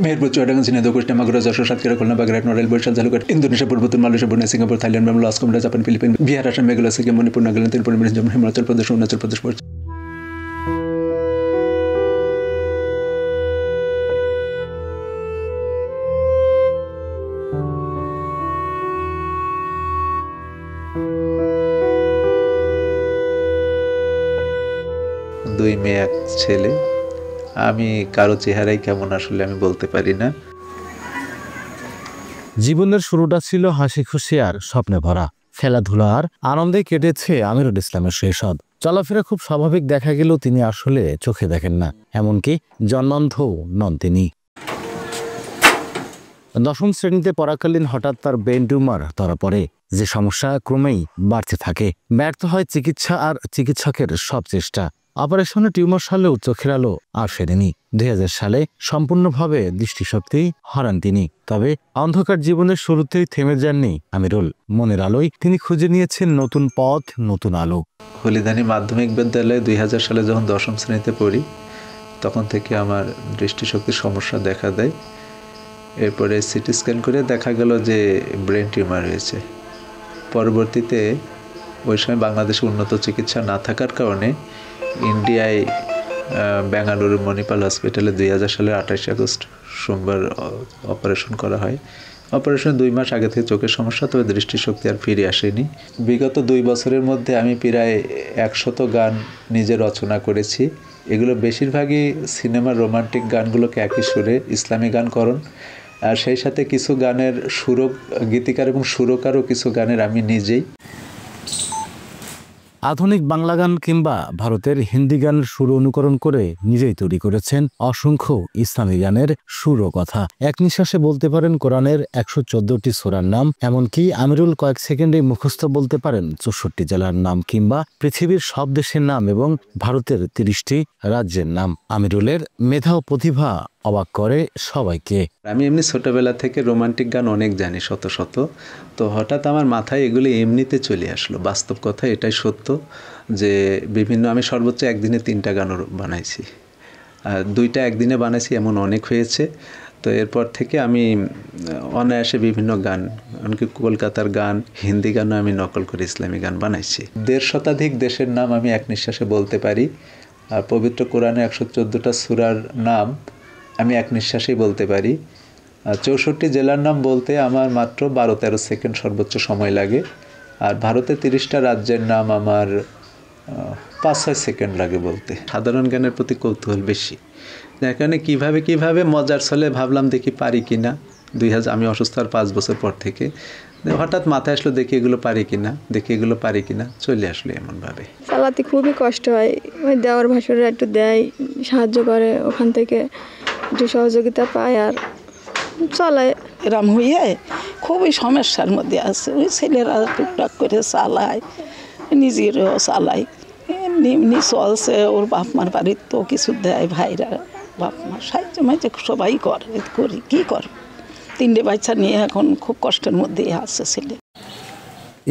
Meherpur, Chuadanga, Jhenaidah, Kushtia, Magura, Jessore, Satkhira, Khulna, Bagerhat, Narail, Barisal, Jhalokathi, Indonesia, পূর্বোত্তর, Malaysia, Brunei, Singapore, Thailand, Bangladesh, Laos, Cambodia, Japan, Philippines, Bihar, Assam, Meghalaya, Sikkim, Manipur, Nagaland, Tripura, Mizoram, Himachal Pradesh, Arunachal Pradesh, পশ্চিম। দুই মেয়ে, এক ছেলে। আমি কারো চেহারাই কেমন আসলে আমি বলতে পারি না। জীবনের শুরুটা ছিল হাসি খুশি আর স্বপ্নে ভরা। খেলাধুলা আর আনন্দে কেটেছে আমিরুল ইসলামের শৈশব। চলাফেরা খুব স্বাভাবিক দেখা গেলেও তিনি আসলে চোখে দেখেন না, এমনকি জন্মান্ধও নন তিনি। 10ম শ্রেণীতে পড়াকালীন হঠাৎ তার ব্রেন টিউমার ধরা পড়ে, যে সমস্যা ক্রমেই বাড়তে থাকে। ব্যর্থ হয় চিকিৎসা আর চিকিৎসকের সব চেষ্টা। অপারেশনে টিউমার সারলেও চোখের আলো আর ফেরেনি। 2000 সালে সম্পূর্ণভাবে দৃষ্টিশক্তি হারান তিনি। তবে অন্ধকার জীবনের শুরুতেই থেমে যাননি আমিরুল। মনের আলোয় তিনি খুঁজে নিয়েছেন নতুন পথ, নতুন আলো। হলিদানি মাধ্যমিক বিদ্যালয়ে 2000 সালে যখন 10ম শ্রেণীতে পড়ি, তখন থেকে আমার দৃষ্টিশক্তির সমস্যা দেখা দেয়। এরপরে সিটি স্ক্যান করে দেখা গেল যে ব্রেন টিউমার হয়েছে। পরবর্তীতে ওই সময় বাংলাদেশে উন্নত চিকিৎসা না থাকার কারণে ইন্ডিয়ায় বেঙ্গালুরু মণিপাল হসপিটালে 2000 সালের 28 আগস্ট সোমবার অপারেশন করা হয়। অপারেশন 2 মাস আগে থেকে চোখের সমস্যা, তবে দৃষ্টিশক্তি আর ফিরে আসেনি। বিগত 2 বছরের মধ্যে আমি প্রায় 100 গান নিজে রচনা করেছি। এগুলো বেশিরভাগই সিনেমার রোমান্টিক গানগুলোকে একই সুরে ইসলামী গানকরণ, আর সেই সাথে কিছু গানের গীতিকার এবং সুরকারও কিছু গানের আমি নিজেই। আধুনিক বাংলা গান কিংবা ভারতের হিন্দি গানের সুর অনুকরণ করে নিজেই তৈরি করেছেন অসংখ্য ইসলামী গানের সুর ও কথা। এক নিঃশ্বাসে বলতে পারেন কোরআনের 114টি সূরার নাম। এমনকি আমিরুল কয়েক সেকেন্ডে মুখস্থ বলতে পারেন 64 জেলার নাম কিংবা পৃথিবীর সব দেশের নাম এবং ভারতের 30টি রাজ্যের নাম। আমিরুলের মেধা ও প্রতিভা অবাক করে সবাইকে। আমি এমনি ছোটবেলা থেকে রোমান্টিক গান অনেক জানি, শত শত। তো হঠাৎ আমার মাথায় এগুলি এমনিতে চলে আসলো। বাস্তব কথা এটাই সত্য যে আমি সর্বোচ্চ একদিনে 3টা গানও বানাইছি। 2টা একদিনে বানাইছি, এমন অনেক হয়েছে। তো এরপর থেকে আমি অনায়াসে বিভিন্ন গান, এমনকি কলকাতার গান, হিন্দি গানও আমি নকল করে ইসলামী গান বানাইছি। 1.5 শতাধিক দেশের নাম আমি এক নিঃশ্বাসে বলতে পারি। আর পবিত্র কোরআনে 114টা সূরার নাম আমি এক নিঃশ্বাসেই বলতে পারি। 64 জেলার নাম বলতে আমার মাত্র 12-13 সেকেন্ড সর্বোচ্চ সময় লাগে। আর ভারতে 30টা রাজ্যের নাম আমার 5-6 সেকেন্ড লাগে বলতে। সাধারণ জ্ঞানের প্রতি কৌতূহল বেশি, যার কারণে কীভাবে মজার ছলে ভাবলাম দেখি পারি কি না। আমি অসুস্থ আর 5 বছর পর থেকে হঠাৎ মাথায় আসলো দেখি এগুলো পারি কিনা, চলে আসলো এমনভাবে। চালাতে খুবই কষ্ট হয়। ওই দেওয়ার ভাসুররা একটু দেয়, সাহায্য করে, ওখান থেকে একটু সহযোগিতা পায় আর চালায়। এরম হয়ে খুবই সমস্যার মধ্যে আছে। ওই ছেলেরা টুকটাক করে চালায়, নিজেরও চালায়, এমনি চলছে। ওর বাপ মার বাড়ির তো কিছু দেয়, ভাইরা বাপ মার সাহায্য মাঝে সবাই করি কী কর। 3টে বাচ্চা নিয়ে এখন খুব কষ্টের মধ্যেই আছে ছেলে।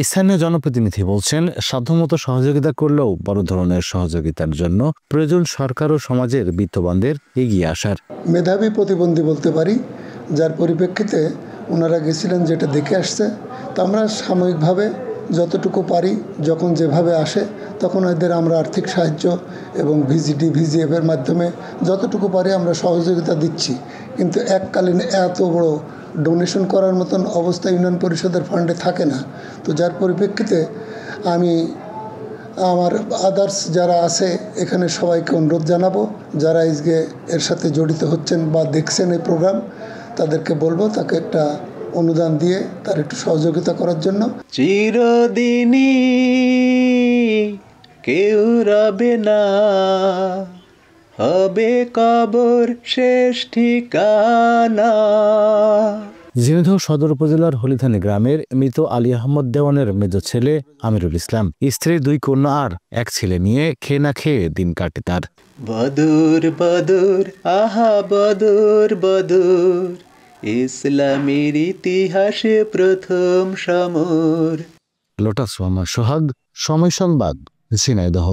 স্থানীয় জনপ্রতিনিধি বলছেন, সাধ্যমতো সহযোগিতা করলেও বড় ধরনের সহযোগিতার জন্য প্রয়োজন সরকার ও সমাজের বিত্তবানদের এগিয়ে আসার। মেধাবী প্রতিবন্ধী বলতে পারি, যার পরিপ্রেক্ষিতে ওনারা গেছিলেন, যেটা দেখে আসছে। তো আমরা সাময়িকভাবে যতটুকু পারি, যখন যেভাবে আসে তখন এদের আমরা আর্থিক সাহায্য এবং ভিজিএফের মাধ্যমে যতটুকু পারি আমরা সহযোগিতা দিচ্ছি। কিন্তু এককালীন এত বড় ডোনেশন করার মতন অবস্থা ইউনিয়ন পরিষদের ফান্ডে থাকে না। তো যার পরিপ্রেক্ষিতে আমি আমার আদার্স যারা আছে এখানে সবাইকে অনুরোধ জানাবো, যারা আজকে এর সাথে জড়িত হচ্ছেন বা দেখছেন এই প্রোগ্রাম, তাদেরকে বলবো তাকে একটা অনুদান দিয়ে তার একটু সহযোগিতা করার জন্য। চিরদিনই কেউ রবে না, হবে কবর শেষ ঠিকানা। ঝিনাইদহ সদর উপজেলার হলিধানি গ্রামের মৃত আলী আহমদ দেওয়ানের মেজ ছেলে আমিরুল ইসলাম, স্ত্রী 2 কন্যা আর 1 ছেলে নিয়ে খেয়ে না খেয়ে দিন কাটে তার। বদর বদর আহা বদর বদর, ইসলামের ইতিহাসে প্রথম সমর। লোটাস সোহাগ, সময় সংবাদ, ঝিনাইদহ।